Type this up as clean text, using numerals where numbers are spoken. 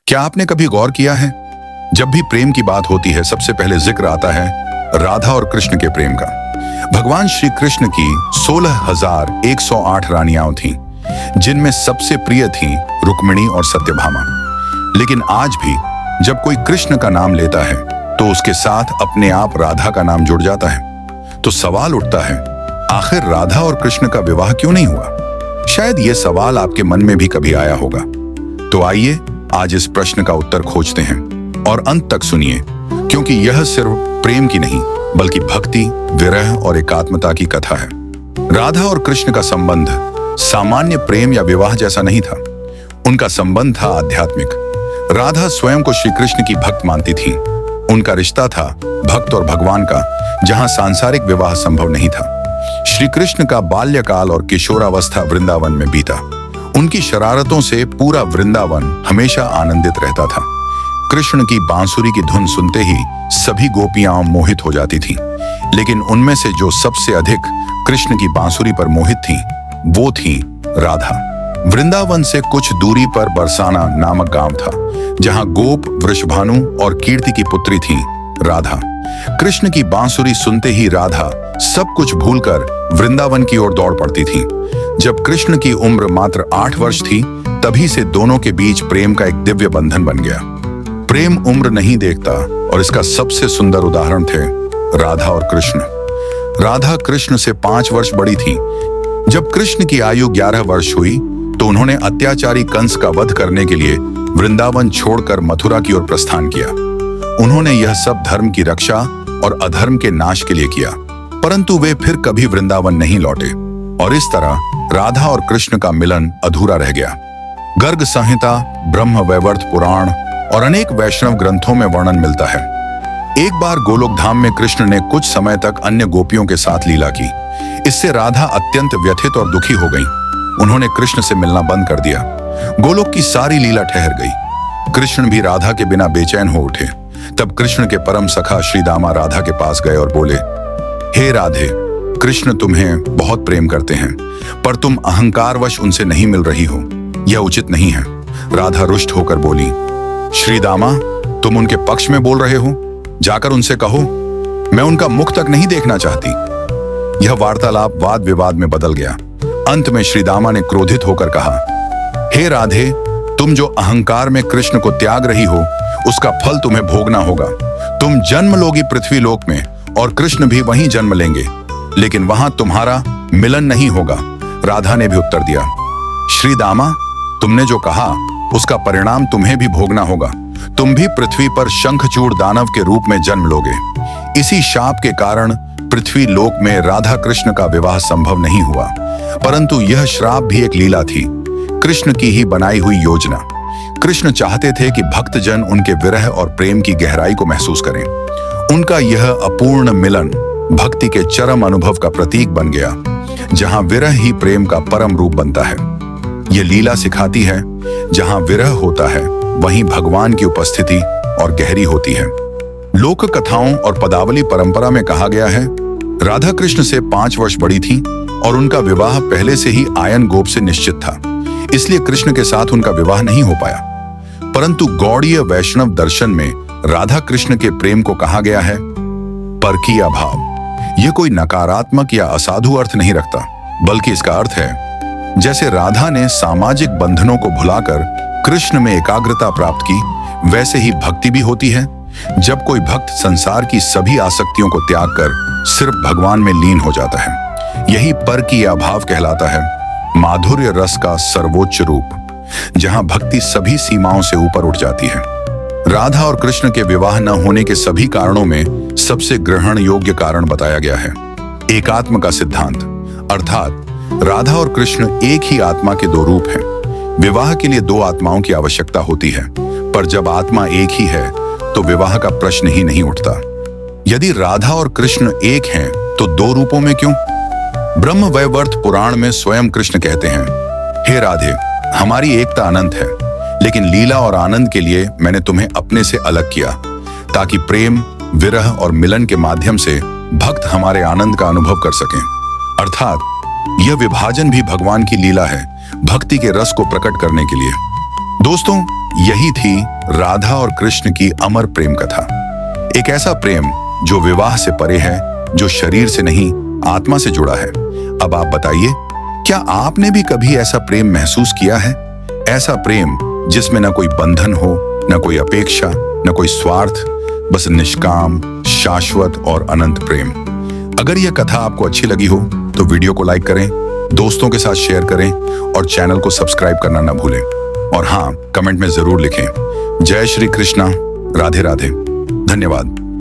क्या आपने कभी गौर किया है, जब भी प्रेम की बात होती है सबसे पहले जिक्र आता है राधा और कृष्ण के प्रेम का। भगवान श्री कृष्ण की 16,108 रानियां थीं, जिनमें सबसे प्रिय थीं रुक्मिणी और सत्यभामा। लेकिन आज भी जब कोई कृष्ण का नाम लेता है तो उसके साथ अपने आप राधा का नाम जुड़ जाता है। तो सवाल उठता है, आखिर राधा और कृष्ण का विवाह क्यों नहीं हुआ? शायद ये सवाल आपके मन में भी कभी आया होगा। तो आइए आज इस प्रश्न का उत्तर खोजते हैं और अंत तक सुनिए, क्योंकि यह सिर्फ प्रेम की नहीं बल्कि भक्ति, विरह और एकात्मता की कथा है। राधा और कृष्ण का संबंध सामान्य प्रेम या विवाह जैसा नहीं था। उनका संबंध था आध्यात्मिक। राधा स्वयं को श्री कृष्ण की भक्त मानती थी। उनका रिश्ता था भक्त और भगवान का, जहां सांसारिक विवाह संभव नहीं था। श्री कृष्ण का बाल्यकाल और किशोरावस्था वृंदावन में बीता। उनकी शरारतों से पूरा वृंदावन हमेशा आनंदित रहता था। कृष्ण की बांसुरी की धुन सुनते ही सभी गोपियां मोहित हो जाती थीं। लेकिन उनमें से जो सबसे अधिक कृष्ण की बांसुरी पर मोहित थीं, वो थी राधा। वृंदावन से कुछ दूरी पर बरसाना नामक गांव था, जहां गोप, वृषभानु और कीर्ति की पुत्री थी राधा। कृष्ण की बांसुरी सुनते ही राधा सब कुछ भूलकर वृंदावन की ओर दौड़ पड़ती थी। जब कृष्ण की उम्र मात्र 8 वर्ष थी, तभी से दोनों के बीच प्रेम का एक दिव्य बंधन बन गया। प्रेम उम्र नहीं देखता, और इसका सबसे सुंदर उदाहरण थे राधा और कृष्ण। राधा कृष्ण से 5 वर्ष बड़ी थी। जब कृष्ण की आयु 11 वर्ष हुई तो उन्होंने अत्याचारी कंस का वध करने के लिए वृंदावन छोड़कर मथुरा की ओर प्रस्थान किया। उन्होंने यह सब धर्म की रक्षा और अधर्म के नाश के लिए किया, परंतु वे फिर कभी वृंदावन नहीं लौटे, और इस तरह राधा और कृष्ण का मिलन अधूरा रह गया। गर्ग संहिता, ब्रह्म वैवर्त पुराण और अनेक वैष्णव ग्रंथों में वर्णन मिलता है। एक बार गोलोक धाम में कृष्ण ने कुछ समय तक अन्य गोपियों के साथ लीला की। इससे राधा अत्यंत व्यथित और दुखी हो गई। उन्होंने कृष्ण से मिलना बंद कर दिया। गोलोक की सारी लीला ठहर गई। कृष्ण भी राधा के बिना बेचैन हो उठे। तब कृष्ण के परम सखा श्री दामा राधा के पास गए और बोले, हे राधे, कृष्ण तुम्हें बहुत प्रेम करते हैं, पर तुम अहंकारवश उनसे नहीं मिल रही हो। यह उचित नहीं है। राधा रुष्ट होकर बोली, श्री दामा, तुम उनके पक्ष में बोल रहे हो? जाकर उनसे कहो, मैं उनका मुख तक नहीं देखना चाहती। यह वार्तालाप वाद विवाद में बदल गया। अंत में श्री दामा ने क्रोधित होकर कहा, हे राधे, तुम जो अहंकार में कृष्ण को त्याग रही हो, उसका फल तुम्हें भोगना होगा। तुम जन्म लोगी पृथ्वी लोक में, और कृष्ण भी वहीं जन्म लेंगे, लेकिन वहां तुम्हारा मिलन नहीं होगा। राधा ने भी उत्तर दिया, श्री दामा, तुमने जो कहा उसका परिणाम तुम्हें भी भोगना होगा। तुम भी पृथ्वी पर शंखचूड़ दानव के रूप में जन्म लोगे। इसी शाप के कारण पृथ्वी लोक में राधा कृष्ण का विवाह संभव नहीं हुआ, परंतु यह श्राप भी एक लीला थी, कृष्ण की ही बनाई हुई योजना। कृष्ण चाहते थे कि भक्तजन उनके विरह और प्रेम की गहराई को महसूस करें। उनका यह अपूर्ण मिलन भक्ति के चरम अनुभव का प्रतीक बन गया, जहां विरह ही प्रेम का परम रूप बनता है। यह लीला सिखाती है, जहां विरह होता है वहीं भगवान की उपस्थिति और गहरी होती है। लोक कथाओं और पदावली परंपरा में कहा गया है, राधा कृष्ण से 5 वर्ष बड़ी थी और उनका विवाह पहले से ही आयन गोप से निश्चित था, इसलिए कृष्ण के साथ उनका विवाह नहीं हो पाया। परंतु गौड़ीय वैष्णव दर्शन में राधा कृष्ण के प्रेम को कहा गया है परकीय भाव। यह कोई नकारात्मक या असाधु अर्थ नहीं रखता, बल्कि इसका अर्थ है, जैसे राधा ने सामाजिक बंधनों को भुलाकर कृष्ण में एकाग्रता प्राप्त की, वैसे ही भक्ति भी होती है, जब कोई भक्त संसार की सभी आसक्तियों को त्याग कर सिर्फ भगवान में लीन हो जाता है। यही परकीय भाव कहलाता है, माधुर्य रस का सर्वोच्च रूप, जहां भक्ति सभी सीमाओं से ऊपर उठ जाती है। राधा और कृष्ण के विवाह न होने के सभी कारणों में सबसे ग्रहण योग्य कारण बताया गया है एकात्म का सिद्धांत, अर्थात राधा और कृष्ण एक ही आत्मा के 2 रूप हैं। विवाह के लिए 2 आत्माओं की आवश्यकता होती है, पर जब आत्मा एक ही है तो विवाह का प्रश्न ही नहीं उठता। यदि राधा और कृष्ण एक हैं, तो 2 रूपों में क्यों? ब्रह्म वैवर्त पुराण में स्वयं कृष्ण कहते हैं, हे राधे, हमारी एकता अनंत है, लेकिन लीला और आनंद के लिए मैंने तुम्हें अपने से अलग किया, ताकि प्रेम, विरह और मिलन के माध्यम से भक्त हमारे आनंद का अनुभव कर सकें। अर्थात यह विभाजन भी भगवान की लीला है, भक्ति के रस को प्रकट करने के लिए। दोस्तों, यही थी राधा और कृष्ण की अमर प्रेम कथा। एक ऐसा प्रेम जो विवाह से परे है, जो शरीर से नहीं आत्मा से जुड़ा है। अब आप बताइए, क्या आपने भी कभी ऐसा प्रेम महसूस किया है? ऐसा प्रेम जिसमें न कोई बंधन हो, न कोई अपेक्षा, न कोई स्वार्थ, बस निष्काम, शाश्वत और अनंत प्रेम। अगर यह कथा आपको अच्छी लगी हो तो वीडियो को लाइक करें, दोस्तों के साथ शेयर करें और चैनल को सब्सक्राइब करना न भूलें। और हाँ, कमेंट में जरूर लिखें, जय श्री कृष्णा, राधे राधे। धन्यवाद।